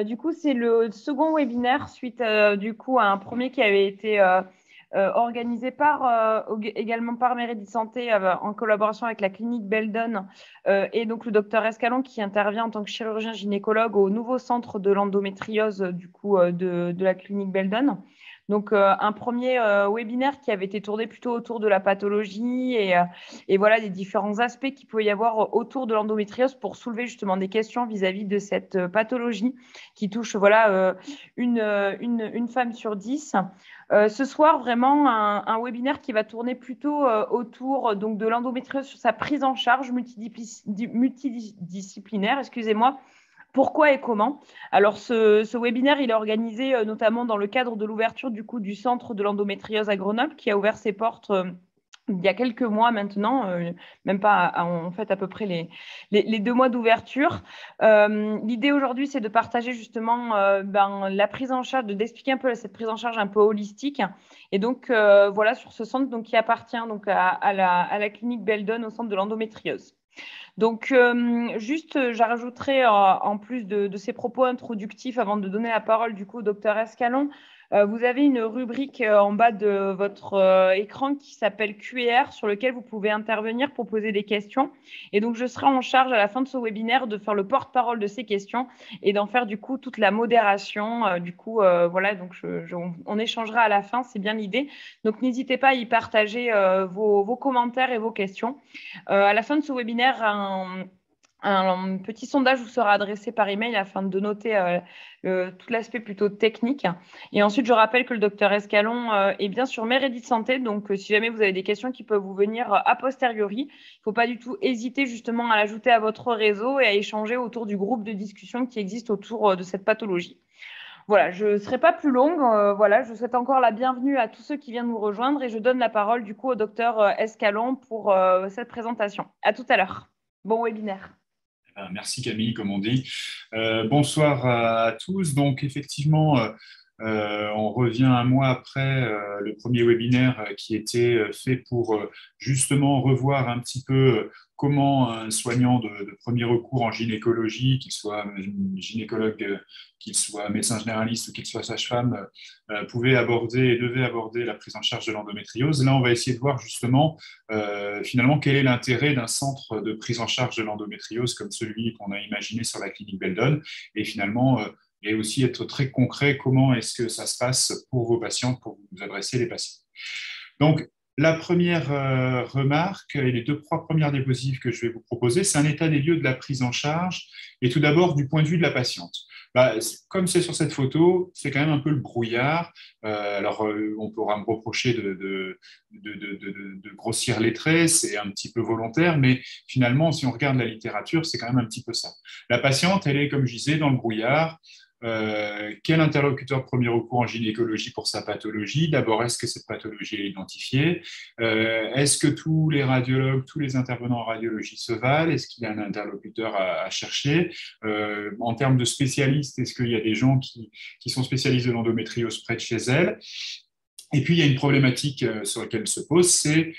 Du coup, c'est le second webinaire suite du coup à un premier qui avait été organisé également par Mérédith Santé en collaboration avec la clinique Beldon et donc le docteur Escalon qui intervient en tant que chirurgien gynécologue au nouveau centre de l'endométriose du coup de la clinique Beldon. Donc, un premier webinaire qui avait été tourné plutôt autour de la pathologie et voilà des différents aspects qu'il pouvait y avoir autour de l'endométriose pour soulever justement des questions vis-à-vis de cette pathologie qui touche voilà, une femme sur 10. Ce soir, vraiment un webinaire qui va tourner plutôt autour donc, de l'endométriose sur sa prise en charge multidisciplinaire, excusez-moi, pourquoi et comment? Alors, ce webinaire, il est organisé notamment dans le cadre de l'ouverture du coup du centre de l'endométriose à Grenoble, qui a ouvert ses portes il y a quelques mois maintenant, même pas en fait à peu près les 2 mois d'ouverture. L'idée aujourd'hui, c'est de partager justement la prise en charge, d'expliquer un peu cette prise en charge un peu holistique. Et donc, voilà, sur ce centre donc, qui appartient donc, à la clinique Beldon au centre de l'endométriose. Donc, juste, j'ajouterai en plus de ces propos introductifs, avant de donner la parole du coup au docteur Escalon, vous avez une rubrique en bas de votre écran qui s'appelle Q&R sur lequel vous pouvez intervenir pour poser des questions. Et donc, je serai en charge à la fin de ce webinaire de faire le porte-parole de ces questions et d'en faire du coup toute la modération. Du coup, voilà, donc on échangera à la fin, c'est bien l'idée. Donc, n'hésitez pas à y partager vos commentaires et vos questions. À la fin de ce webinaire, un petit sondage vous sera adressé par email afin de noter tout l'aspect plutôt technique. Et ensuite, je rappelle que le docteur Escalon est bien sur Mérédith Santé. Donc, si jamais vous avez des questions qui peuvent vous venir a posteriori, il ne faut pas du tout hésiter justement à l'ajouter à votre réseau et à échanger autour du groupe de discussion qui existe autour de cette pathologie. Voilà, je ne serai pas plus longue. Voilà, je souhaite encore la bienvenue à tous ceux qui viennent nous rejoindre et je donne la parole du coup au docteur Escalon pour cette présentation. À tout à l'heure. Bon webinaire. Merci Camille, comme on dit. Bonsoir à tous. Donc effectivement, on revient un mois après le premier webinaire qui était fait pour justement revoir un petit peu comment un soignant de premier recours en gynécologie, qu'il soit gynécologue, qu'il soit médecin généraliste ou qu'il soit sage-femme, pouvait aborder et devait aborder la prise en charge de l'endométriose. Là, on va essayer de voir justement finalement quel est l'intérêt d'un centre de prise en charge de l'endométriose comme celui qu'on a imaginé sur la clinique Beldon et finalement et aussi être très concret, comment est-ce que ça se passe pour vos patients, pour vous adresser les patients. Donc, la première remarque et les trois premières diapositives que je vais vous proposer, c'est un état des lieux de la prise en charge et tout d'abord du point de vue de la patiente. Comme c'est sur cette photo, c'est quand même un peu le brouillard. On pourra me reprocher de grossir les traits, c'est un petit peu volontaire, mais finalement, si on regarde la littérature, c'est quand même un petit peu ça. La patiente, elle est, comme je disais, dans le brouillard. Quel interlocuteur de premier recours en gynécologie pour sa pathologie? D'abord, est-ce que cette pathologie est identifiée? Est-ce que tous les radiologues, tous les intervenants en radiologie se valent? Est-ce qu'il y a un interlocuteur à chercher? En termes de spécialistes, est-ce qu'il y a des gens qui sont spécialistes de l'endométriose près de chez elles? Et puis, il y a une problématique sur laquelle se pose, c'est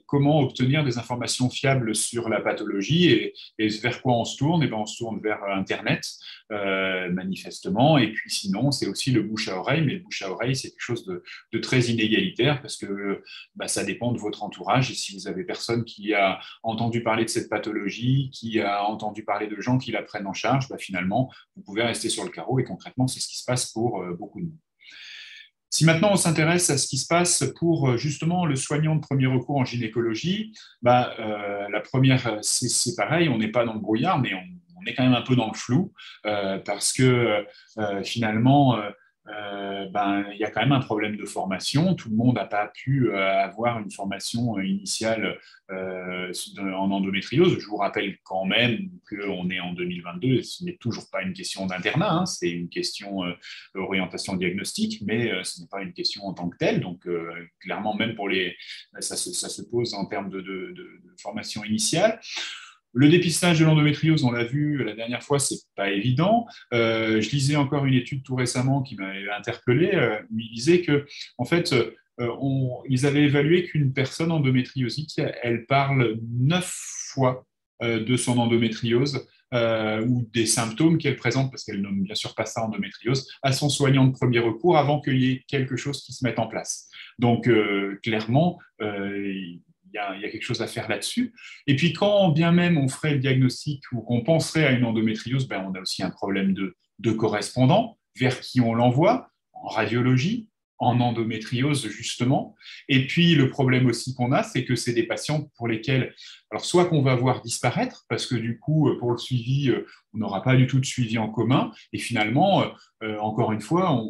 comment obtenir des informations fiables sur la pathologie et vers quoi on se tourne. Et ben, on se tourne vers Internet, manifestement. Et puis, sinon, c'est aussi le bouche à oreille. Mais le bouche à oreille, c'est quelque chose de très inégalitaire parce que ça dépend de votre entourage. Et si vous avez personne qui a entendu parler de cette pathologie, qui a entendu parler de gens qui la prennent en charge, finalement, vous pouvez rester sur le carreau. Et concrètement, c'est ce qui se passe pour beaucoup de monde. Si maintenant on s'intéresse à ce qui se passe pour justement le soignant de premier recours en gynécologie, la première, c'est pareil, on n'est pas dans le brouillard, mais on est quand même un peu dans le flou parce que finalement, il y a quand même un problème de formation. Tout le monde n'a pas pu avoir une formation initiale en endométriose. Je vous rappelle quand même qu'on est en 2022 et ce n'est toujours pas une question d'internat, hein, c'est une question d'orientation diagnostique, mais ce n'est pas une question en tant que telle. Donc, clairement, même pour ça se pose en termes de formation initiale. Le dépistage de l'endométriose, on l'a vu la dernière fois, c'est pas évident. Je lisais encore une étude tout récemment qui m'avait interpellé. Où il disait que, en fait, ils avaient évalué qu'une personne endométriosique, elle parle 9 fois de son endométriose ou des symptômes qu'elle présente, parce qu'elle nomme bien sûr pas ça endométriose, à son soignant de premier recours avant qu'il y ait quelque chose qui se mette en place. Donc, clairement, il y a quelque chose à faire là-dessus. Et puis, quand bien même on ferait le diagnostic ou qu'on penserait à une endométriose, ben, on a aussi un problème de correspondant, vers qui on l'envoie, en radiologie, en endométriose, justement. Et puis, le problème aussi qu'on a, c'est que c'est des patients pour lesquels, alors soit qu'on va voir disparaître, parce que du coup, pour le suivi, on n'aura pas du tout de suivi en commun, et finalement, encore une fois,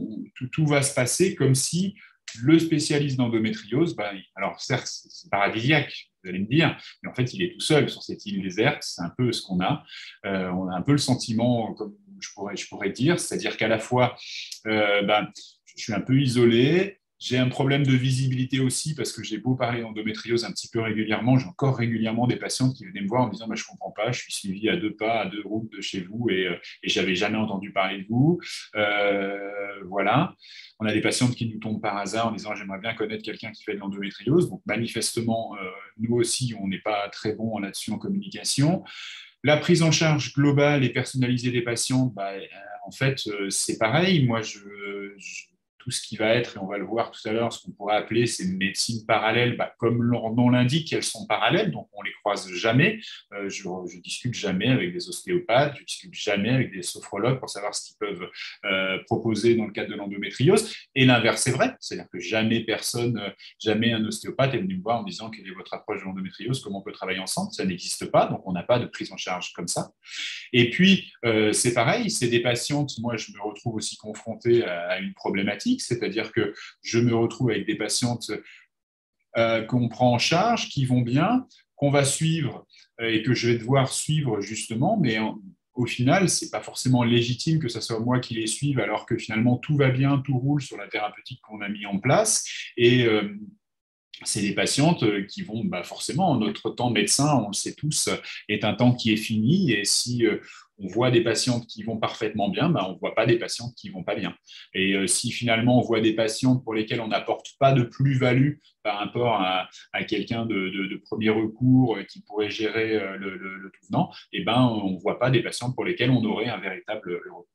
tout va se passer comme si le spécialiste d'endométriose, ben, alors certes, c'est paradisiaque, vous allez me dire, mais en fait, il est tout seul sur cette île déserte, c'est un peu ce qu'on a. On a un peu le sentiment, comme je pourrais dire, c'est-à-dire qu'à la fois, ben, je suis un peu isolé, j'ai un problème de visibilité aussi parce que j'ai beau parler d'endométriose un petit peu régulièrement, j'ai encore régulièrement des patientes qui venaient me voir en me disant bah, je ne comprends pas, je suis suivi à 2 pas, à 2 routes de chez vous et je n'avais jamais entendu parler de vous. Voilà. On a des patientes qui nous tombent par hasard en disant j'aimerais bien connaître quelqu'un qui fait de l'endométriose. Donc manifestement, nous aussi, on n'est pas très bon là-dessus en communication. La prise en charge globale et personnalisée des patients, bah, en fait, c'est pareil. Moi, tout ce qui va être, et on va le voir tout à l'heure, ce qu'on pourrait appeler ces médecines parallèles, bah, comme leur nom l'indique, elles sont parallèles, donc on les croise jamais. Je discute jamais avec des ostéopathes, je discute jamais avec des sophrologues pour savoir ce qu'ils peuvent proposer dans le cadre de l'endométriose. Et l'inverse est vrai, c'est-à-dire que jamais jamais un ostéopathe est venu me voir en disant quelle est votre approche de l'endométriose, comment on peut travailler ensemble, ça n'existe pas, donc on n'a pas de prise en charge comme ça. Et puis, c'est pareil, c'est des patientes, moi je me retrouve aussi confronté à une problématique, c'est-à-dire que je me retrouve avec des patientes qu'on prend en charge, qui vont bien, qu'on va suivre et que je vais devoir suivre justement, mais au final, ce n'est pas forcément légitime que ce soit moi qui les suive, alors que finalement tout va bien, tout roule sur la thérapeutique qu'on a mis en place. Et c'est des patientes qui vont forcément, notre temps de médecin, on le sait tous, est un temps qui est fini. Et si on voit des patientes qui vont parfaitement bien, on ne voit pas des patientes qui ne vont pas bien. Et si finalement on voit des patientes pour lesquelles on n'apporte pas de plus-value par rapport à quelqu'un de premier recours qui pourrait gérer le tout venant, on ne voit pas des patientes pour lesquelles on aurait un véritable recours.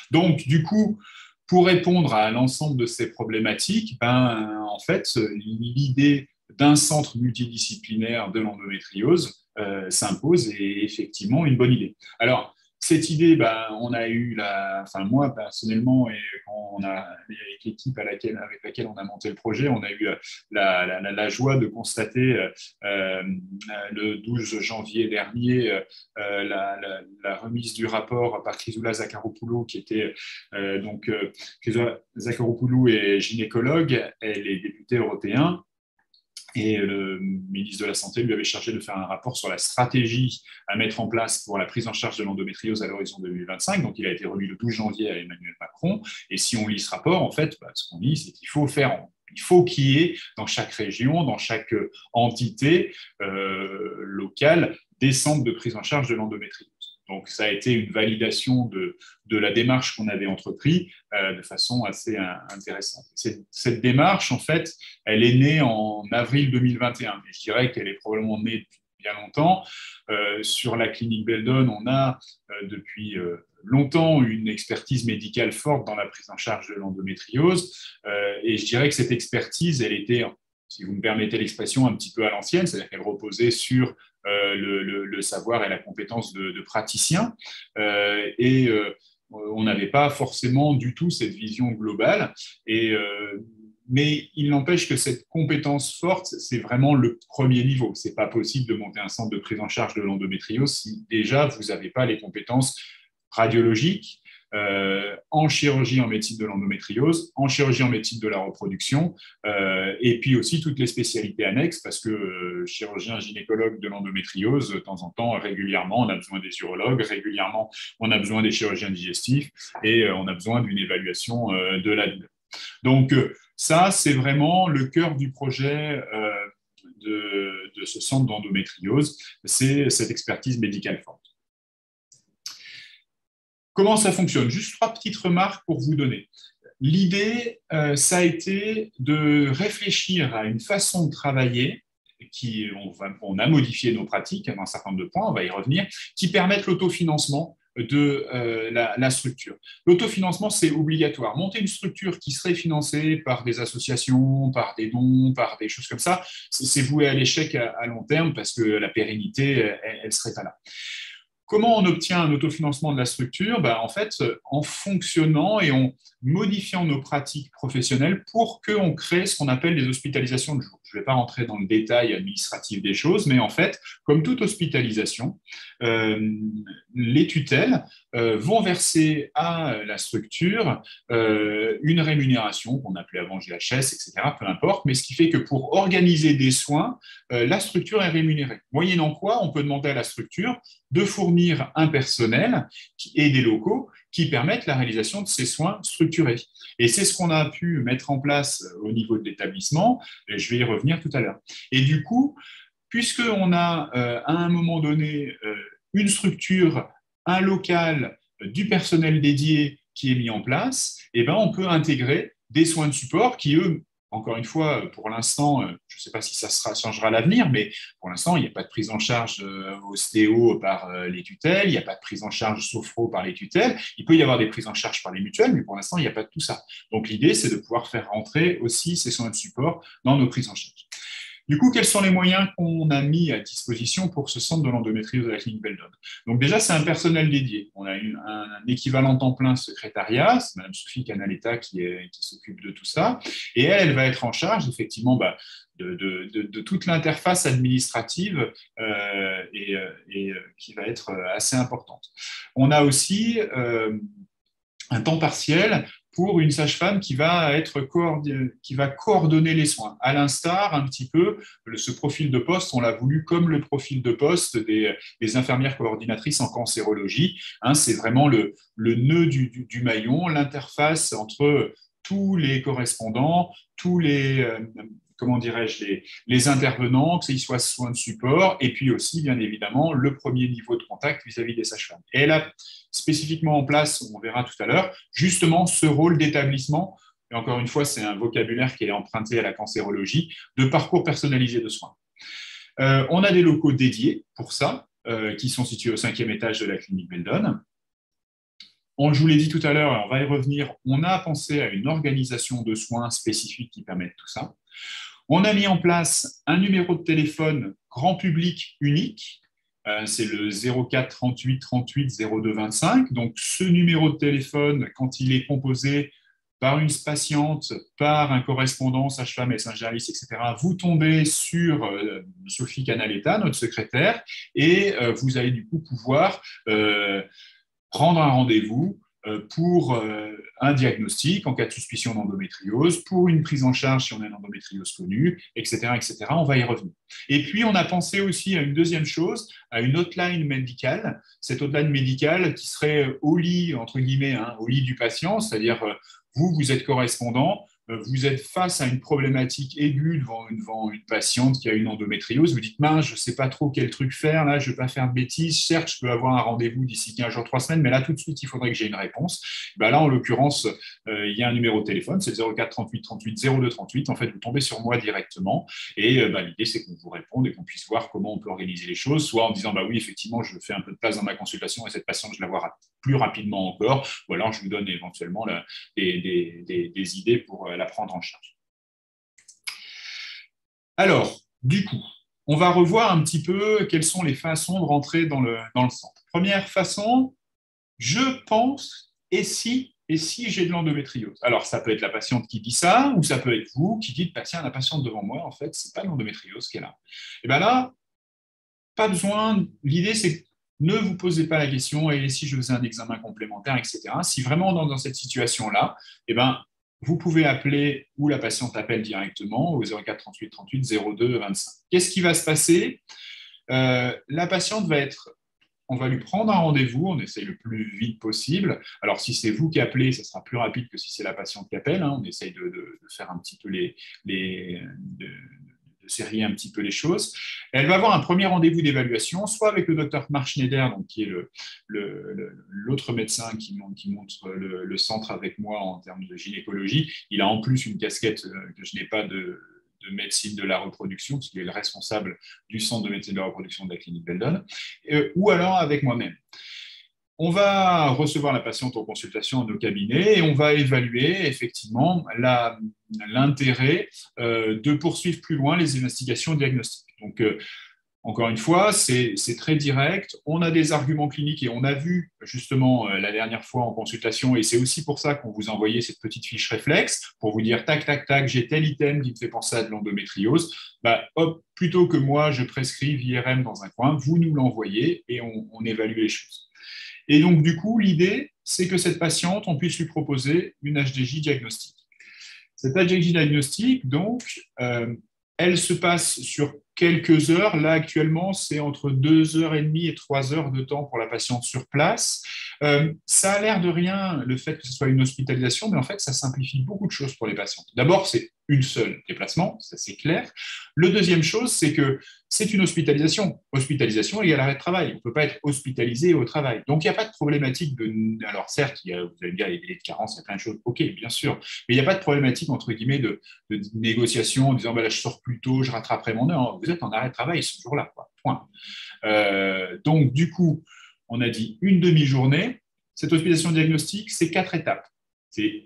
Donc, du coup, pour répondre à l'ensemble de ces problématiques, en fait, l'idée d'un centre multidisciplinaire de l'endométriose s'impose et effectivement une bonne idée. Alors, cette idée, on a eu moi personnellement, et avec l'équipe avec laquelle on a monté le projet, on a eu la joie de constater le 12 janvier dernier la remise du rapport par Chrysoula Zakharopoulou, qui était Chrysoula Zakharopoulou est gynécologue, elle est députée européenne. Et le ministre de la Santé lui avait chargé de faire un rapport sur la stratégie à mettre en place pour la prise en charge de l'endométriose à l'horizon 2025. Donc, il a été remis le 12 janvier à Emmanuel Macron. Et si on lit ce rapport, en fait, ce qu'on lit, c'est qu'il faut qu'il y ait dans chaque région, dans chaque entité locale, des centres de prise en charge de l'endométriose. Donc, ça a été une validation de la démarche qu'on avait entreprise de façon assez intéressante. Cette démarche, en fait, elle est née en avril 2021. Et je dirais qu'elle est probablement née depuis bien longtemps. Sur la clinique Beldon, on a depuis longtemps une expertise médicale forte dans la prise en charge de l'endométriose. Et je dirais que cette expertise, elle était, si vous me permettez l'expression, un petit peu à l'ancienne, c'est-à-dire qu'elle reposait sur le savoir et la compétence de praticiens. On n'avait pas forcément du tout cette vision globale. Mais il n'empêche que cette compétence forte, c'est vraiment le premier niveau. Ce n'est pas possible de monter un centre de prise en charge de l'endométriose si déjà vous n'avez pas les compétences radiologiques, en chirurgie en médecine de l'endométriose, en chirurgie en médecine de la reproduction, et puis aussi toutes les spécialités annexes, parce que chirurgien gynécologue de l'endométriose, de temps en temps, régulièrement, on a besoin des urologues, régulièrement, on a besoin des chirurgiens digestifs, et on a besoin d'une évaluation de la douleur. Donc, ça, c'est vraiment le cœur du projet de ce centre d'endométriose, c'est cette expertise médicale forte. Comment ça fonctionne? Juste 3 petites remarques pour vous donner. L'idée, ça a été de réfléchir à une façon de travailler on a modifié nos pratiques à un certain nombre de points, on va y revenir, qui permettent l'autofinancement de la structure. L'autofinancement, c'est obligatoire. Monter une structure qui serait financée par des associations, par des dons, par des choses comme ça, c'est voué à l'échec à long terme parce que la pérennité, elle ne serait pas là. Comment on obtient un autofinancement de la structure? En fait, en fonctionnant et en modifiant nos pratiques professionnelles pour qu'on crée ce qu'on appelle des hospitalisations de jour. Je ne vais pas rentrer dans le détail administratif des choses, mais en fait, comme toute hospitalisation, les tutelles vont verser à la structure une rémunération qu'on appelait avant GHS, etc., peu importe, mais ce qui fait que pour organiser des soins, la structure est rémunérée. Moyennant quoi, on peut demander à la structure de fournir un personnel et des locaux qui permettent la réalisation de ces soins structurés. Et c'est ce qu'on a pu mettre en place au niveau de l'établissement, et je vais y revenir tout à l'heure. Et du coup, puisqu'on a à un moment donné une structure, un local, du personnel dédié qui est mis en place, on peut intégrer des soins de support qui, eux, encore une fois, pour l'instant, je ne sais pas si ça changera à l'avenir, mais pour l'instant, il n'y a pas de prise en charge ostéo par les tutelles, il n'y a pas de prise en charge sophro par les tutelles, il peut y avoir des prises en charge par les mutuelles, mais pour l'instant, il n'y a pas de tout ça. Donc l'idée, c'est de pouvoir faire rentrer aussi ces soins de support dans nos prises en charge. Du coup, quels sont les moyens qu'on a mis à disposition pour ce centre de l'endométriose de la clinique Beldon? Donc déjà, c'est un personnel dédié. On a un équivalent temps plein secrétariat, c'est Mme Sophie Canaletta qui s'occupe de tout ça, et elle va être en charge effectivement de toute l'interface administrative qui va être assez importante. On a aussi un temps partiel pour une sage-femme qui va coordonner les soins. À l'instar, un petit peu, ce profil de poste, on l'a voulu comme le profil de poste des infirmières coordinatrices en cancérologie. C'est vraiment le nœud du maillon, l'interface entre tous les correspondants, tous les les intervenants, qu'ils soient soins de support, et puis aussi, bien évidemment, le premier niveau de contact vis-à-vis des sages-femmes. Et elle a spécifiquement en place, on verra tout à l'heure, justement ce rôle d'établissement, et encore une fois, c'est un vocabulaire qui est emprunté à la cancérologie, de parcours personnalisé de soins. On a des locaux dédiés pour ça, qui sont situés au 5e étage de la clinique Beldon. Je vous l'ai dit tout à l'heure, on va y revenir, on a pensé à une organisation de soins spécifique qui permette tout ça. On a mis en place un numéro de téléphone grand public unique, c'est le 04 38 38 02 25. Donc, ce numéro de téléphone, quand il est composé par une patiente, par un correspondant, sage-femme, généraliste, etc., vous tombez sur Sophie Canaletta, notre secrétaire, et vous allez du coup pouvoir prendre un rendez-vous pour un diagnostic en cas de suspicion d'endométriose, pour une prise en charge si on a une endométriose connue, etc., etc. On va y revenir. Et puis, on a pensé aussi à une deuxième chose, à une hotline médicale. Cette hotline médicale qui serait au lit, entre guillemets, au lit du patient, c'est-à-dire vous êtes correspondant, vous êtes face à une problématique aiguë devant une patiente qui a une endométriose, vous dites, mince, je ne sais pas trop quel truc faire, là, je ne veux pas faire de bêtises, certes, je peux avoir un rendez-vous d'ici 15 jours, 3 semaines, mais là, tout de suite, il faudrait que j'ai une réponse. Là, en l'occurrence, il y a un numéro de téléphone, c'est 04 38 38 02 38. En fait, vous tombez sur moi directement, et l'idée, c'est qu'on vous réponde et qu'on puisse voir comment on peut organiser les choses, soit en disant, oui, effectivement, je fais un peu de place dans ma consultation et cette patiente, je la vois plus rapidement encore, ou alors je vous donne éventuellement des idées pour la prendre en charge. Alors, du coup, on va revoir un petit peu quelles sont les façons de rentrer dans le centre. Première façon, je pense, et si j'ai de l'endométriose? Alors, ça peut être la patiente qui dit ça, ou ça peut être vous qui dites, tiens, la patiente devant moi, en fait, ce n'est pas l'endométriose qu'elle a. Et bien là, pas besoin, l'idée c'est ne vous posez pas la question, et si je faisais un examen complémentaire, etc. Si vraiment dans cette situation-là, vous pouvez appeler, ou la patiente appelle directement au 04 38 38 02 25. Qu'est-ce qui va se passer? La patiente on va lui prendre un rendez-vous, on essaye le plus vite possible. Alors, si c'est vous qui appelez, ça sera plus rapide que si c'est la patiente qui appelle. On essaye de faire un petit peu de serrer un petit peu les choses. Elle va avoir un premier rendez-vous d'évaluation, soit avec le docteur Marc Schneider, donc, qui est l'autre médecin qui monte le centre avec moi en termes de gynécologie. Il a en plus une casquette que je n'ai pas de de médecine de la reproduction, parce qu'il est le responsable du centre de médecine de la reproduction de la clinique Beldon, ou alors avec moi-même. On va recevoir la patiente en consultation dans nos cabinets et on va évaluer effectivement l'intérêt de poursuivre plus loin les investigations diagnostiques. Donc, encore une fois, c'est très direct. On a des arguments cliniques et on a vu justement la dernière fois en consultation, et c'est aussi pour ça qu'on vous a envoyé cette petite fiche réflexe pour vous dire tac, tac, tac, j'ai tel item qui me fait penser à de l'endométriose. Bah, hop, plutôt que moi, je prescrive IRM dans un coin, vous nous l'envoyez et on évalue les choses. Et donc, du coup, l'idée, c'est que cette patiente, on puisse lui proposer une HDJ diagnostique. Cette HDJ diagnostique, donc, elle se passe sur quelques heures. Là, actuellement, c'est entre 2h30 et 3 heures de temps pour la patiente sur place. Ça a l'air de rien, le fait que ce soit une hospitalisation, mais en fait, ça simplifie beaucoup de choses pour les patientes. D'abord, c'est une seule déplacement, ça c'est clair. Le deuxième chose, c'est que c'est une hospitalisation. Hospitalisation égale arrêt de travail. On ne peut pas être hospitalisé au travail. Donc, il n'y a pas de problématique de... Alors, certes, vous allez me dire, les délais de carence, il y a plein de choses. OK, bien sûr. Mais il n'y a pas de problématique, entre guillemets, de négociation en disant, bah, là, je sors plus tôt, je rattraperai mon heure. Vous êtes en arrêt de travail ce jour-là, quoi. Point. Donc, du coup, on a dit une demi-journée. Cette hospitalisation diagnostique, c'est 4 étapes. C'est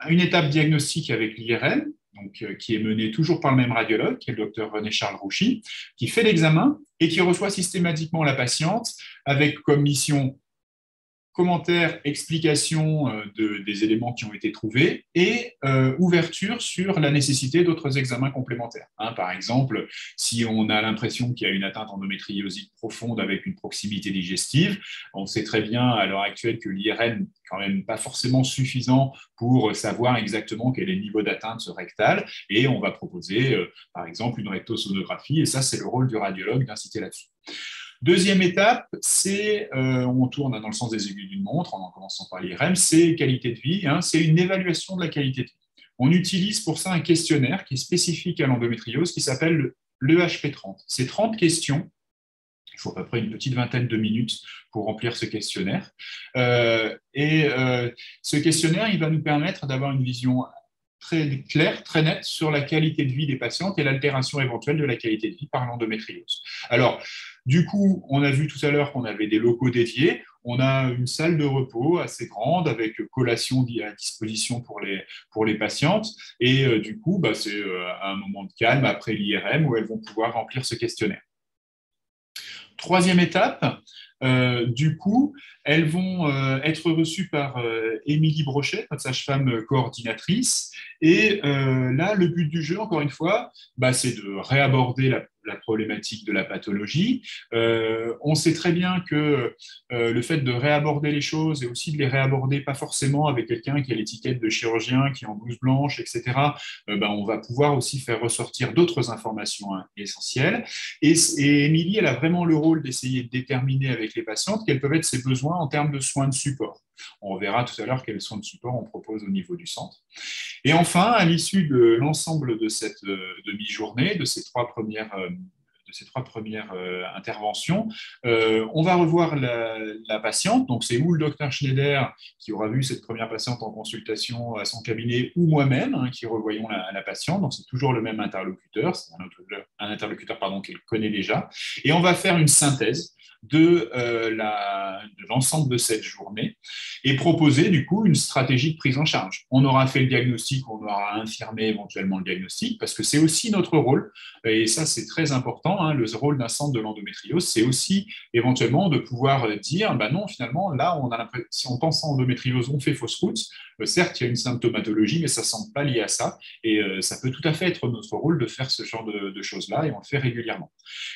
une étape diagnostique avec l'IRM, donc, qui est menée toujours par le même radiologue, qui est le docteur René-Charles Rouchy, qui fait l'examen et qui reçoit systématiquement la patiente avec comme mission commentaires, explications des éléments qui ont été trouvés et ouverture sur la nécessité d'autres examens complémentaires. Par exemple, si on a l'impression qu'il y a une atteinte endométriosique profonde avec une proximité digestive, on sait très bien à l'heure actuelle que l'IRM n'est quand même pas forcément suffisant pour savoir exactement quel est le niveau d'atteinte rectale et on va proposer par exemple une rectosonographie et ça c'est le rôle du radiologue d'inciter là-dessus. Deuxième étape, c'est, on tourne dans le sens des aiguilles d'une montre, en commençant par l'IRM, c'est qualité de vie, c'est une évaluation de la qualité de vie. On utilise pour ça un questionnaire qui est spécifique à l'endométriose, qui s'appelle le HP30. C'est 30 questions, il faut à peu près une petite vingtaine de minutes pour remplir ce questionnaire. Ce questionnaire, il va nous permettre d'avoir une vision très claire, très nette sur la qualité de vie des patientes et l'altération éventuelle de la qualité de vie par l'endométriose. Alors, du coup, on a vu tout à l'heure qu'on avait des locaux dédiés. On a une salle de repos assez grande avec collation à disposition pour les patientes. Et du coup, c'est un moment de calme après l'IRM où elles vont pouvoir remplir ce questionnaire. Troisième étape, du coup, elles vont être reçues par Émilie Brochet, notre sage-femme coordinatrice. Et là, le but du jeu, encore une fois, c'est de réaborder la problématique de la pathologie. On sait très bien que le fait de réaborder les choses et aussi de les réaborder pas forcément avec quelqu'un qui a l'étiquette de chirurgien, qui est en blouse blanche, etc., on va pouvoir aussi faire ressortir d'autres informations essentielles. Et Émilie, elle a vraiment le rôle d'essayer de déterminer avec les patientes quels peuvent être ses besoins en termes de soins de support. On verra tout à l'heure quels soins de support on propose au niveau du centre. Et enfin, à l'issue de l'ensemble de cette demi-journée, de ces trois premières interventions, on va revoir la patiente. Donc, c'est ou le docteur Schneider qui aura vu cette première patiente en consultation à son cabinet, ou moi-même qui revoyons la patiente. Donc, c'est toujours le même interlocuteur. C'est un interlocuteur qu'elle connaît déjà. Et on va faire une synthèse de l'ensemble de cette journée et proposer du coup une stratégie de prise en charge. On aura fait le diagnostic, on aura infirmé éventuellement le diagnostic parce que c'est aussi notre rôle et ça c'est très important, le rôle d'un centre de l'endométriose, c'est aussi éventuellement de pouvoir dire non finalement là si on pense à endométriose on fait fausse route, certes il y a une symptomatologie mais ça ne semble pas lié à ça et ça peut tout à fait être notre rôle de faire ce genre de choses-là et on le fait régulièrement.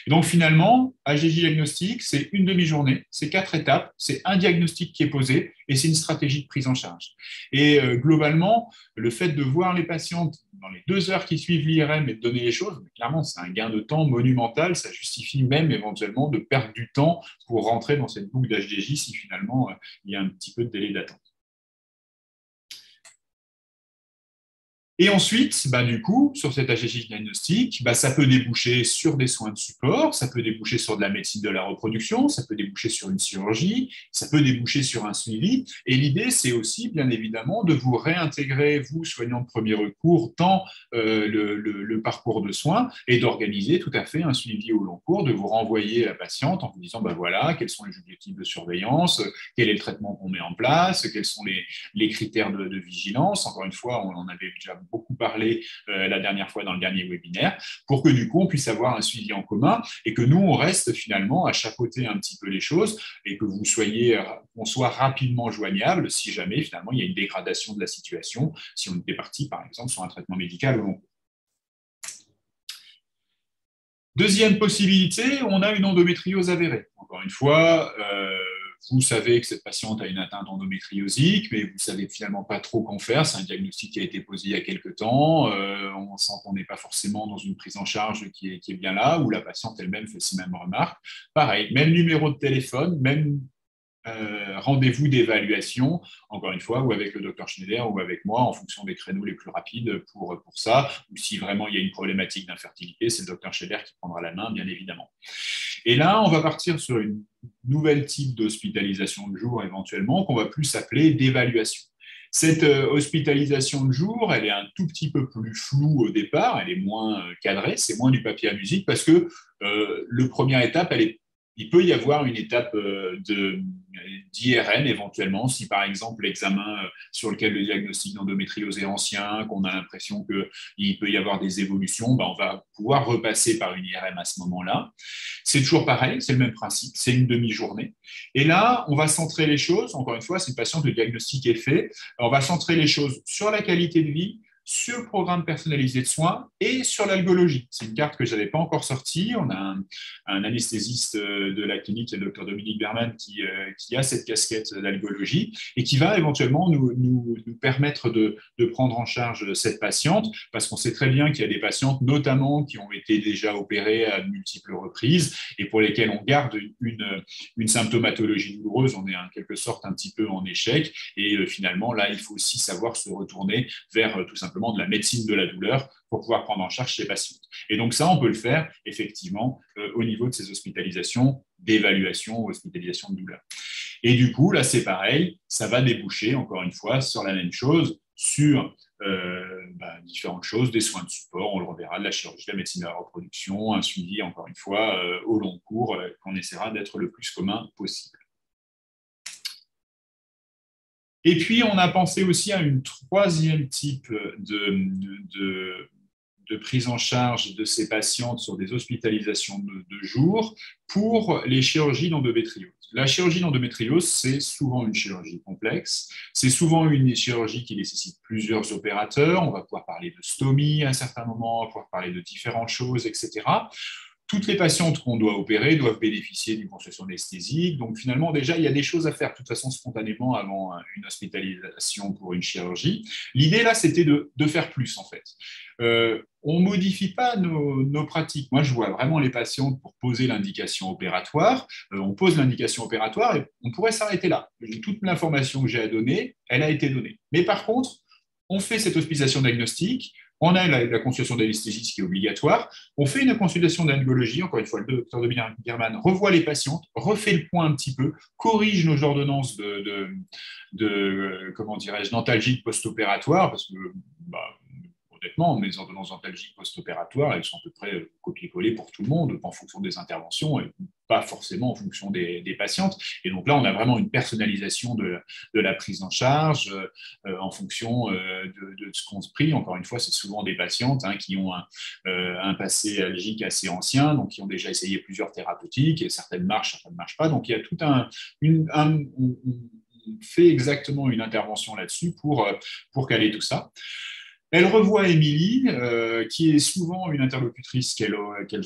Et donc finalement, HDJ diagnostic, c'est une demi-journée, c'est 4 étapes, c'est un diagnostic qui est posé et c'est une stratégie de prise en charge. Et globalement, le fait de voir les patientes dans les 2 heures qui suivent l'IRM et de donner les choses, clairement, c'est un gain de temps monumental, ça justifie même éventuellement de perdre du temps pour rentrer dans cette boucle d'HDJ si finalement il y a un petit peu de délai d'attente. Et ensuite, du coup, sur cet diagnostic, ça peut déboucher sur des soins de support, ça peut déboucher sur de la médecine de la reproduction, ça peut déboucher sur une chirurgie, ça peut déboucher sur un suivi. Et l'idée, c'est aussi, bien évidemment, de vous réintégrer, vous, soignants de premier recours, dans le parcours de soins et d'organiser tout à fait un suivi au long cours, de vous renvoyer la patiente en vous disant, voilà, quels sont les objectifs de surveillance, quel est le traitement qu'on met en place, quels sont les critères de vigilance. Encore une fois, on en avait déjà beaucoup parlé la dernière fois dans le dernier webinaire, pour que du coup, on puisse avoir un suivi en commun et que nous, on reste finalement à chapeauter un petit peu les choses et que qu'on soit rapidement joignable si jamais finalement il y a une dégradation de la situation, si on était parti par exemple sur un traitement médical au long cours. Deuxième possibilité, on a une endométriose avérée. Encore une fois, vous savez que cette patiente a une atteinte endométriosique, mais vous ne savez finalement pas trop qu'en faire. C'est un diagnostic qui a été posé il y a quelques temps. On sent qu'on n'est pas forcément dans une prise en charge qui est bien là, où la patiente elle-même fait ces mêmes remarques. Pareil, même numéro de téléphone, même rendez-vous d'évaluation, encore une fois, ou avec le docteur Schneider ou avec moi, en fonction des créneaux les plus rapides pour ça. Ou si vraiment il y a une problématique d'infertilité, c'est le docteur Schneider qui prendra la main, bien évidemment. Et là, on va partir sur une nouvelle type d'hospitalisation de jour, éventuellement, qu'on va plus appeler d'évaluation. Cette hospitalisation de jour, elle est un tout petit peu plus floue au départ, elle est moins cadrée, c'est moins du papier à musique, parce que la première étape, il peut y avoir une étape d'IRN éventuellement, si par exemple l'examen sur lequel le diagnostic d'endométriose est ancien, qu'on a l'impression qu'il peut y avoir des évolutions, on va pouvoir repasser par une IRM à ce moment-là. C'est toujours pareil, c'est le même principe, c'est une demi-journée. Et là, on va centrer les choses, encore une fois, c'est une patiente, le diagnostic est fait, on va centrer les choses sur la qualité de vie, sur le programme personnalisé de soins et sur l'algologie. C'est une carte que je n'avais pas encore sortie. On a un anesthésiste de la clinique, le docteur Dominique Berman, qui a cette casquette d'algologie et qui va éventuellement nous permettre de prendre en charge cette patiente, parce qu'on sait très bien qu'il y a des patientes, notamment qui ont été déjà opérées à de multiples reprises et pour lesquelles on garde une symptomatologie douloureuse. On est en quelque sorte un petit peu en échec et finalement, là, il faut aussi savoir se retourner vers tout simplement de la médecine de la douleur pour pouvoir prendre en charge ces patientes. Et donc ça, on peut le faire effectivement au niveau de ces hospitalisations d'évaluation ou hospitalisation de douleur. Et du coup, là, c'est pareil, ça va déboucher, encore une fois, sur la même chose, sur différentes choses, des soins de support, on le reverra, de la chirurgie, de la médecine de la reproduction, un suivi, encore une fois, au long cours, qu'on essaiera d'être le plus commun possible. Et puis, on a pensé aussi à une troisième type de prise en charge de ces patientes sur des hospitalisations de jour pour les chirurgies d'endométriose. La chirurgie d'endométriose, c'est souvent une chirurgie complexe. C'est souvent une chirurgie qui nécessite plusieurs opérateurs. On va pouvoir parler de stomie à un certain moment, on va pouvoir parler de différentes choses, etc. Toutes les patientes qu'on doit opérer doivent bénéficier d'une consultation anesthésique. Donc, finalement, déjà, il y a des choses à faire, de toute façon, spontanément, avant une hospitalisation pour une chirurgie. L'idée, là, c'était de faire plus, en fait. On ne modifie pas nos pratiques. Moi, je vois vraiment les patientes pour poser l'indication opératoire. On pose l'indication opératoire et on pourrait s'arrêter là. Toute l'information que j'ai à donner, elle a été donnée. Mais par contre, on fait cette hospitalisation diagnostique. On a la consultation d'anesthésiste qui est obligatoire. On fait une consultation d'algologie. Encore une fois, le docteur Dominique Berman revoit les patientes, refait le point un petit peu, corrige nos ordonnances d'antalgique post-opératoire, parce que, honnêtement, mes ordonnances d'antalgique post-opératoire, elles sont à peu près copier-coller pour tout le monde, en fonction des interventions et pas forcément en fonction des patientes. Et donc là, on a vraiment une personnalisation de la prise en charge en fonction de ce qu'on se prie. Encore une fois, c'est souvent des patientes qui ont un passé algique assez ancien, donc qui ont déjà essayé plusieurs thérapeutiques, et certaines marchent, certaines ne marchent pas. Donc il y a tout on fait exactement une intervention là-dessus pour caler tout ça. Elle revoit Émilie, qui est souvent une interlocutrice qu'elles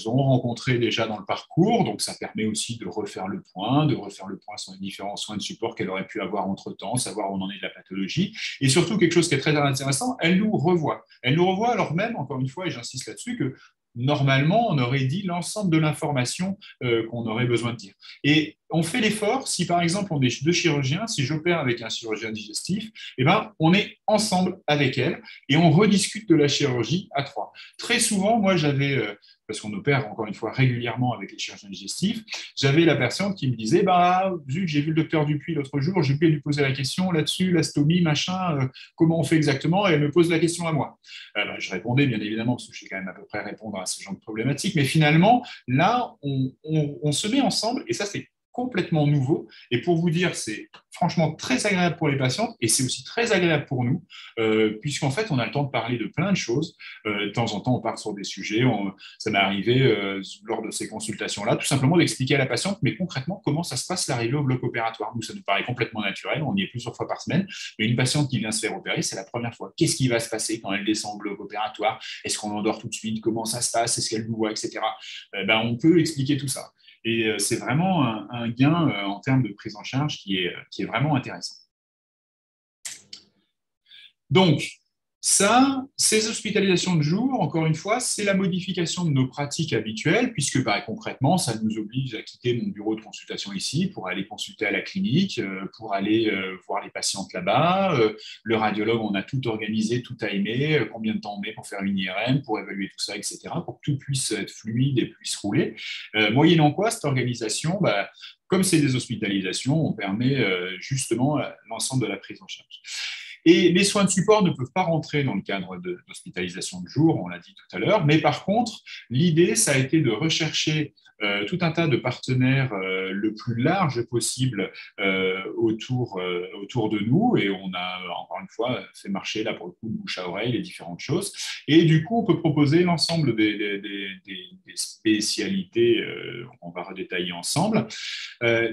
ont rencontrée déjà dans le parcours, donc ça permet aussi de refaire le point sur les différents soins de support qu'elle aurait pu avoir entre-temps, savoir où on en est de la pathologie, et surtout quelque chose qui est très intéressant, elle nous revoit. Elle nous revoit alors même, encore une fois, et j'insiste là-dessus, que normalement, on aurait dit l'ensemble de l'information qu'on aurait besoin de dire. Et on fait l'effort, si par exemple on est deux chirurgiens, si j'opère avec un chirurgien digestif, eh ben, on est ensemble avec elle et on rediscute de la chirurgie à trois. Très souvent, moi j'avais, parce qu'on opère encore une fois régulièrement avec les chirurgiens digestifs, j'avais la personne qui me disait, bah, vu que j'ai vu le docteur Dupuis l'autre jour, j'ai oublié de lui poser la question là-dessus, la stomie, machin, comment on fait exactement, et elle me pose la question à moi. Ben, je répondais bien évidemment, parce que je sais quand même à peu près répondre à ce genre de problématiques, mais finalement, là, on se met ensemble, et ça c'est complètement nouveau. Et pour vous dire, c'est franchement très agréable pour les patientes et c'est aussi très agréable pour nous, puisqu'en fait, on a le temps de parler de plein de choses. De temps en temps, on part sur des sujets. Ça m'est arrivé lors de ces consultations-là, tout simplement d'expliquer à la patiente, mais concrètement, comment ça se passe l'arrivée au bloc opératoire. Nous, ça nous paraît complètement naturel. On y est plusieurs fois par semaine. Mais une patiente qui vient se faire opérer, c'est la première fois. Qu'est-ce qui va se passer quand elle descend au bloc opératoire? Est-ce qu'on endort tout de suite? Comment ça se passe? Est-ce qu'elle nous voit, etc. On peut expliquer tout ça. Et c'est vraiment un gain en termes de prise en charge qui est vraiment intéressant. Donc, ça, ces hospitalisations de jour, encore une fois, c'est la modification de nos pratiques habituelles, puisque concrètement, ça nous oblige à quitter mon bureau de consultation ici pour aller consulter à la clinique, pour aller voir les patientes là-bas. Le radiologue, on a tout organisé, tout timé, combien de temps on met pour faire une IRM, pour évaluer tout ça, etc., pour que tout puisse être fluide et puisse rouler. Moyennant quoi, cette organisation, comme c'est des hospitalisations, on permet justement l'ensemble de la prise en charge. Et les soins de support ne peuvent pas rentrer dans le cadre d'hospitalisation de jour, on l'a dit tout à l'heure, mais par contre, l'idée, ça a été de rechercher tout un tas de partenaires le plus large possible autour de nous, et on a encore une fois fait marcher là pour le coup de bouche à oreille les différentes choses, et du coup on peut proposer l'ensemble des spécialités, on va redétailler ensemble.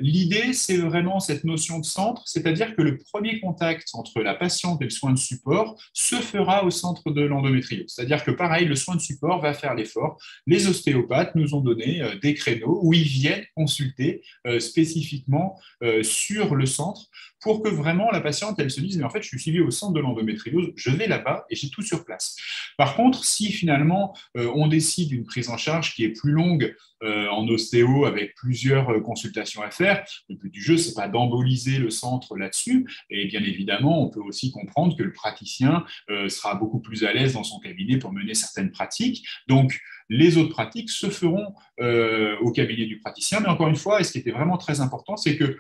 L'idée, c'est vraiment cette notion de centre, c'est-à-dire que le premier contact entre la patiente et le soin de support se fera au centre de l'endométriose, c'est-à-dire que pareil, le soin de support va faire l'effort. Les ostéopathes nous ont donné des créneaux où ils viennent consulter spécifiquement sur le centre pour que vraiment la patiente, elle se dise, mais en fait, je suis suivie au centre de l'endométriose, je vais là-bas et j'ai tout sur place. Par contre, si finalement, on décide d'une prise en charge qui est plus longue en ostéo avec plusieurs consultations à faire, le but du jeu, ce n'est pas d'emboliser le centre là-dessus. Et bien évidemment, on peut aussi comprendre que le praticien sera beaucoup plus à l'aise dans son cabinet pour mener certaines pratiques. Donc, les autres pratiques se feront au cabinet du praticien. Mais encore une fois, et ce qui était vraiment très important, c'est que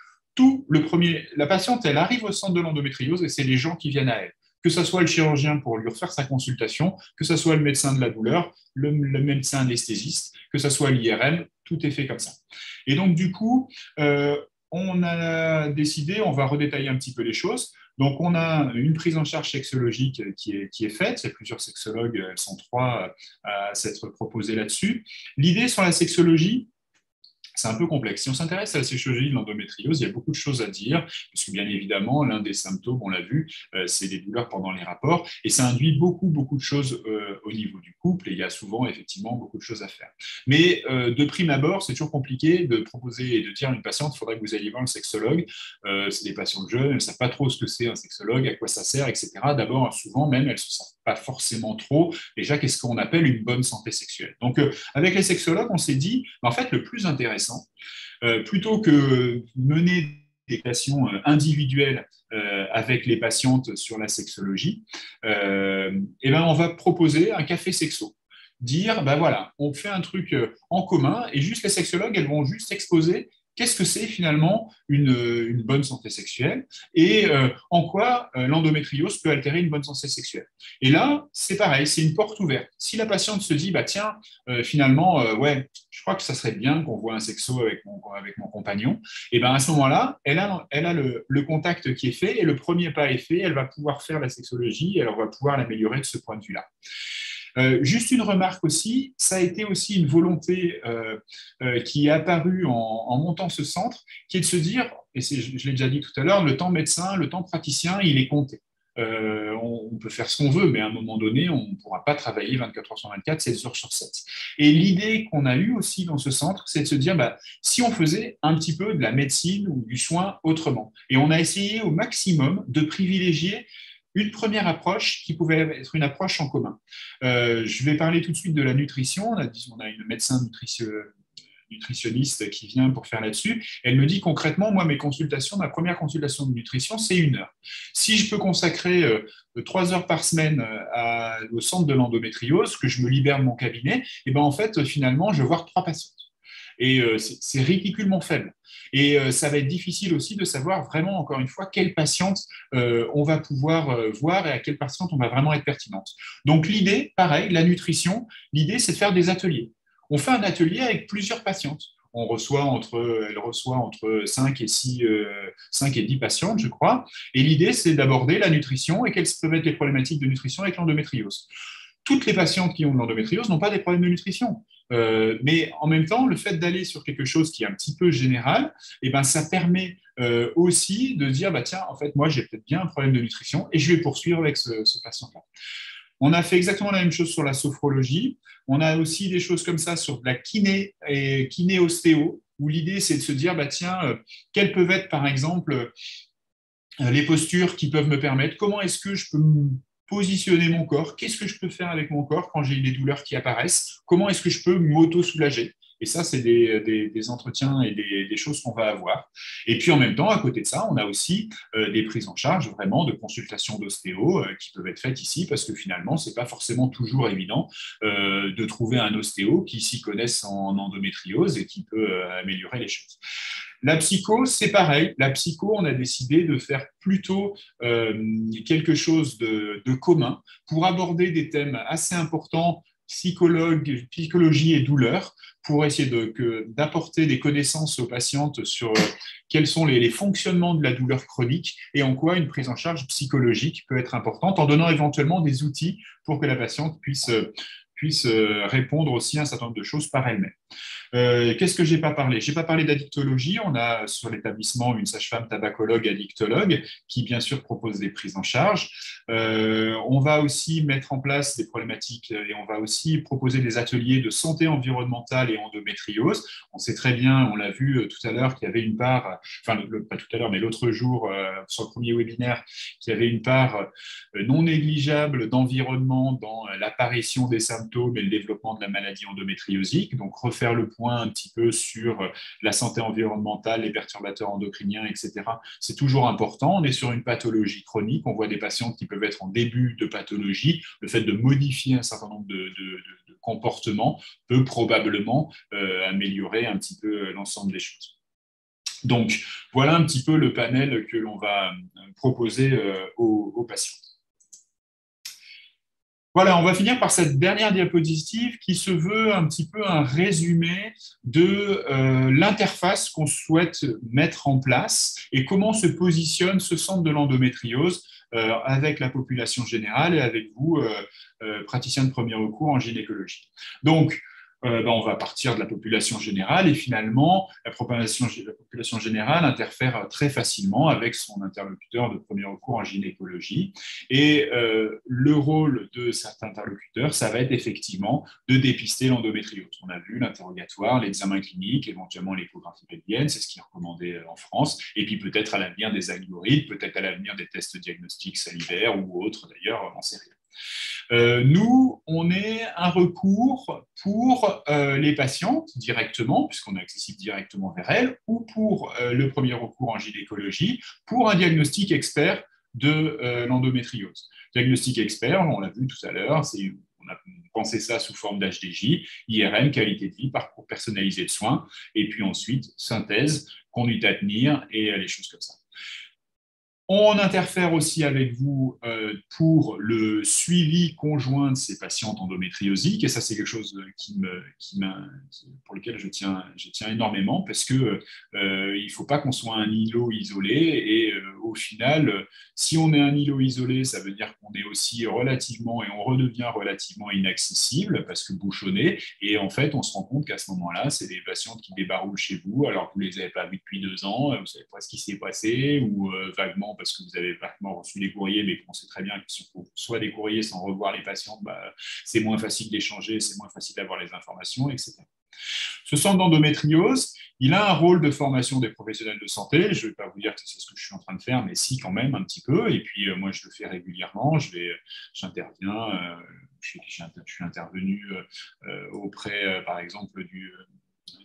la patiente, elle arrive au centre de l'endométriose et c'est les gens qui viennent à elle. Que ce soit le chirurgien pour lui refaire sa consultation, que ce soit le médecin de la douleur, le médecin anesthésiste, que ce soit l'IRM, tout est fait comme ça. Et donc, du coup, on a décidé, on va redétailler un petit peu les choses. Donc, on a une prise en charge sexologique qui est faite. Il y a plusieurs sexologues, elles sont 3 à s'être proposées là-dessus. L'idée sur la sexologie, c'est un peu complexe. Si on s'intéresse à la sexologie de l'endométriose, il y a beaucoup de choses à dire, parce que bien évidemment, l'un des symptômes, on l'a vu, c'est des douleurs pendant les rapports, et ça induit beaucoup de choses au niveau du couple, et il y a souvent effectivement beaucoup de choses à faire. Mais de prime abord, c'est toujours compliqué de proposer et de dire à une patiente, il faudrait que vous alliez voir un sexologue. C'est des patientes jeunes, elles ne savent pas trop ce que c'est un sexologue, à quoi ça sert, etc. D'abord, souvent même, elles ne se sentent pas forcément trop, déjà, qu'est-ce qu'on appelle une bonne santé sexuelle. Donc, avec les sexologues, on s'est dit, en fait, le plus intéressant, plutôt que mener des patients individuelles avec les patientes sur la sexologie, on va proposer un café sexo. Dire, voilà, on fait un truc en commun et juste les sexologues, elles vont juste exposer qu'est-ce que c'est finalement une bonne santé sexuelle et en quoi l'endométriose peut altérer une bonne santé sexuelle. Et là, c'est pareil, c'est une porte ouverte. Si la patiente se dit, tiens, finalement, je crois que ça serait bien qu'on voit un sexo avec mon compagnon, et à ce moment-là, elle a le contact qui est fait et le premier pas est fait, elle va pouvoir faire la sexologie et elle va pouvoir l'améliorer de ce point de vue-là. Juste une remarque aussi, ça a été aussi une volonté qui est apparue en montant ce centre, qui est de se dire, et je l'ai déjà dit tout à l'heure, le temps médecin, le temps praticien, il est compté. On peut faire ce qu'on veut, mais à un moment donné, on ne pourra pas travailler 24 heures sur 24, 7 heures sur 7. Et l'idée qu'on a eue aussi dans ce centre, c'est de se dire, si on faisait un petit peu de la médecine ou du soin autrement. Et on a essayé au maximum de privilégier une première approche qui pouvait être une approche en commun. Je vais parler tout de suite de la nutrition. On a une médecin nutritionniste qui vient pour faire là-dessus. Elle me dit concrètement, moi, ma première consultation de nutrition, c'est 1 heure. Si je peux consacrer 3 heures par semaine au centre de l'endométriose, que je me libère de mon cabinet, et ben en fait, finalement, je vais voir 3 patientes. Et c'est ridiculement faible. Et ça va être difficile aussi de savoir vraiment, encore une fois, quelle patiente on va pouvoir voir et à quelle patiente on va vraiment être pertinente. Donc l'idée, pareil, la nutrition, l'idée, c'est de faire des ateliers. On fait un atelier avec plusieurs patientes. Elle reçoit entre 5 et 10 patientes, je crois. Et l'idée, c'est d'aborder la nutrition et quelles peuvent être les problématiques de nutrition avec l'endométriose. Toutes les patientes qui ont de l'endométriose n'ont pas des problèmes de nutrition. Mais en même temps, le fait d'aller sur quelque chose qui est un petit peu général, eh ben, ça permet aussi de dire, bah, tiens, en fait, moi, j'ai peut-être bien un problème de nutrition et je vais poursuivre avec ce patient-là. On a fait exactement la même chose sur la sophrologie. On a aussi des choses comme ça sur de la kiné et kiné-ostéo, où l'idée, c'est de se dire, bah, tiens, quelles peuvent être, par exemple, les postures qui peuvent me permettre, comment est-ce que je peux positionner mon corps, qu'est-ce que je peux faire avec mon corps quand j'ai des douleurs qui apparaissent, comment est-ce que je peux m'auto-soulager. Et ça, c'est des entretiens et des choses qu'on va avoir. Et puis en même temps, à côté de ça, on a aussi des prises en charge vraiment de consultations d'ostéo qui peuvent être faites ici, parce que finalement, ce n'est pas forcément toujours évident de trouver un ostéo qui s'y connaisse en endométriose et qui peut améliorer les choses. La psycho, c'est pareil. La psycho, on a décidé de faire plutôt quelque chose de commun pour aborder des thèmes assez importants, psychologie et douleur, pour essayer d'apporter des connaissances aux patientes sur quels sont les fonctionnements de la douleur chronique et en quoi une prise en charge psychologique peut être importante, en donnant éventuellement des outils pour que la patiente puisse répondre aussi à un certain nombre de choses par elle-même. Qu'est-ce que j'ai pas parlé? J'ai pas parlé d'addictologie. On a sur l'établissement une sage-femme tabacologue addictologue qui bien sûr propose des prises en charge. On va aussi mettre en place des problématiques et on va aussi proposer des ateliers de santé environnementale et endométriose. On sait très bien, on l'a vu tout à l'heure, qu'il y avait une part, enfin pas tout à l'heure, mais l'autre jour sur le premier webinaire, qu'il y avait une part non négligeable d'environnement dans l'apparition des symptômes et le développement de la maladie endométriosique. Donc refaire le point un petit peu sur la santé environnementale, les perturbateurs endocriniens, etc. C'est toujours important. On est sur une pathologie chronique. On voit des patients qui peuvent être en début de pathologie. Le fait de modifier un certain nombre de comportements peut probablement améliorer un petit peu l'ensemble des choses. Donc, voilà un petit peu le panel que l'on va proposer aux patients. Voilà, on va finir par cette dernière diapositive qui se veut un petit peu un résumé de l'interface qu'on souhaite mettre en place et comment se positionne ce centre de l'endométriose avec la population générale et avec vous, praticiens de premier recours en gynécologie. Donc, on va partir de la population générale et finalement, la population générale interfère très facilement avec son interlocuteur de premier recours en gynécologie. Et le rôle de certains interlocuteurs, ça va être effectivement de dépister l'endométriose. On a vu l'interrogatoire, l'examen clinique, éventuellement l'échographie pelvienne, c'est ce qui est recommandé en France. Et puis peut-être à l'avenir des algorithmes, peut-être à l'avenir des tests diagnostiques salivaires ou autres d'ailleurs, on ne sait rien. Nous, on est un recours pour les patientes directement, puisqu'on est accessible directement vers elles, ou pour le premier recours en gynécologie, pour un diagnostic expert de l'endométriose. Diagnostic expert, on l'a vu tout à l'heure, on a pensé ça sous forme d'HDJ, IRM, qualité de vie, parcours personnalisé de soins, et puis ensuite synthèse, conduite à tenir et les choses comme ça. On interfère aussi avec vous pour le suivi conjoint de ces patientes endométriosiques, et ça c'est quelque chose pour lequel je tiens énormément, parce que il ne faut pas qu'on soit un îlot isolé, et au final, si on est un îlot isolé, ça veut dire qu'on est aussi relativement, et on redevient relativement inaccessible, parce que bouchonné, et en fait on se rend compte qu'à ce moment-là, c'est des patientes qui débarroulent chez vous, alors que vous ne les avez pas vues depuis 2 ans, vous ne savez pas ce qui s'est passé, ou vaguement, parce que vous avez vaguement reçu des courriers, mais on sait très bien que si on reçoit des courriers sans revoir les patients, c'est moins facile d'échanger, c'est moins facile d'avoir les informations, etc. Ce centre d'endométriose, il a un rôle de formation des professionnels de santé. Je ne vais pas vous dire que c'est ce que je suis en train de faire, mais si, quand même, un petit peu. Et puis, moi, je le fais régulièrement. J'interviens. Je suis intervenu auprès, par exemple,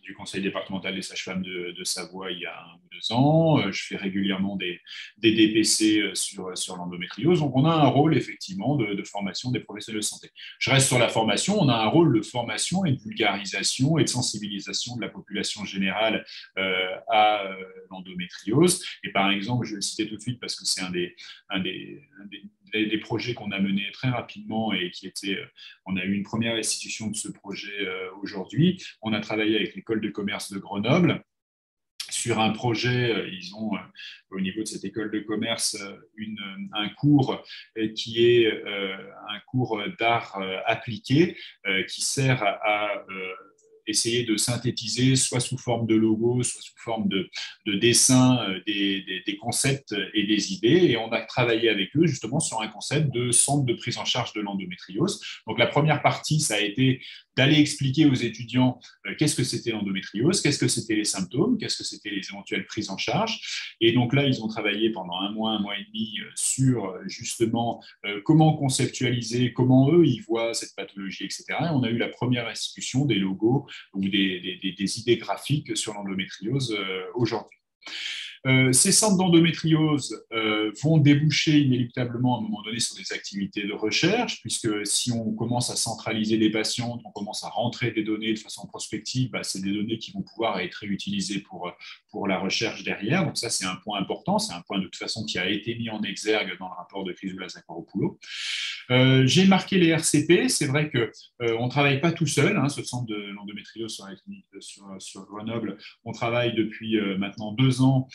du conseil départemental des sages-femmes de Savoie il y a 1 ou 2 ans. Je fais régulièrement des DPC sur l'endométriose. Donc, on a un rôle, effectivement, de formation des professionnels de santé. Je reste sur la formation. On a un rôle de formation et de vulgarisation et de sensibilisation de la population générale à l'endométriose. Et par exemple, je vais le citer tout de suite parce que c'est un des projets qu'on a menés très rapidement et on a eu une première restitution de ce projet aujourd'hui. On a travaillé avec l'école de commerce de Grenoble sur un projet. Ils ont au niveau de cette école de commerce un cours qui est un cours d'art appliqué qui sert à essayer de synthétiser, soit sous forme de logo, soit sous forme de dessin, des concepts et des idées. Et on a travaillé avec eux justement sur un concept de centre de prise en charge de l'endométriose. Donc la première partie, ça a été d'aller expliquer aux étudiants qu'est-ce que c'était l'endométriose, qu'est-ce que c'était les symptômes, qu'est-ce que c'était les éventuelles prises en charge. Et donc là, ils ont travaillé pendant 1 mois et demi sur justement comment conceptualiser, comment eux, ils voient cette pathologie, etc. Et on a eu la première restitution des logos ou des idées graphiques sur l'endométriose aujourd'hui. Ces centres d'endométriose vont déboucher inéluctablement à un moment donné sur des activités de recherche, puisque si on commence à centraliser les patients, on commence à rentrer des données de façon prospective, c'est des données qui vont pouvoir être réutilisées pour la recherche derrière. Donc ça, c'est un point important, c'est un point de toute façon qui a été mis en exergue dans le rapport de Chrysoula Zakharopoulou. J'ai marqué les RCP. C'est vrai qu'on ne travaille pas tout seul, ce centre de l'endométriose sur la clinique sur Grenoble. On travaille depuis maintenant 2 ans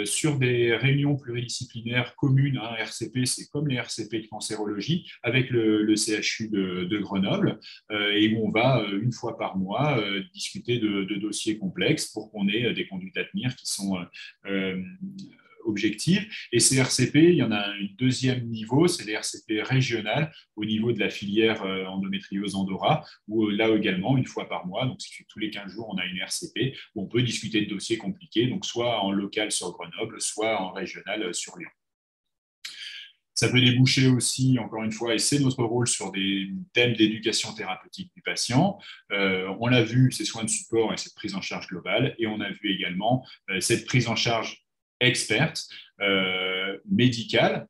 sur des réunions pluridisciplinaires communes. RCP, c'est comme les RCP de cancérologie, avec le CHU de Grenoble, et où on va 1 fois par mois discuter de dossiers complexes pour qu'on ait des conduites à tenir qui sont objectives. Et ces RCP, il y en a un 2e niveau, c'est les RCP régionales au niveau de la filière endométriose Andorra, où là également, 1 fois par mois, donc tous les 15 jours, on a une RCP où on peut discuter de dossiers compliqués, donc soit en local sur Grenoble, soit en régional sur Lyon. Ça peut déboucher aussi, encore une fois, et c'est notre rôle, sur des thèmes d'éducation thérapeutique du patient. On l'a vu, ces soins de support et cette prise en charge globale, et on a vu également cette prise en charge experte, médicale,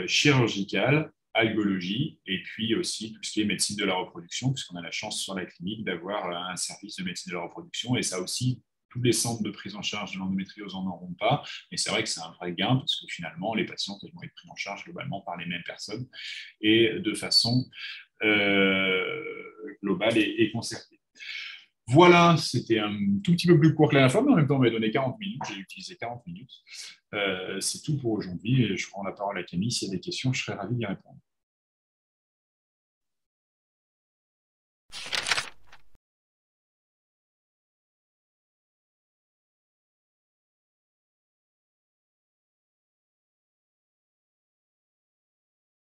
chirurgicale, algologie, et puis aussi tout ce qui est médecine de la reproduction, puisqu'on a la chance sur la clinique d'avoir un service de médecine de la reproduction, et ça aussi, tous les centres de prise en charge de l'endométriose n'en auront pas, et c'est vrai que c'est un vrai gain, parce que finalement, les patients vont être pris en charge globalement par les mêmes personnes, et de façon globale et concertée. Voilà, c'était un tout petit peu plus court que la dernière fois, mais en même temps, on m'a donné 40 minutes. J'ai utilisé 40 minutes. C'est tout pour aujourd'hui. Et je prends la parole à Camille. S'il y a des questions, je serais ravi d'y répondre.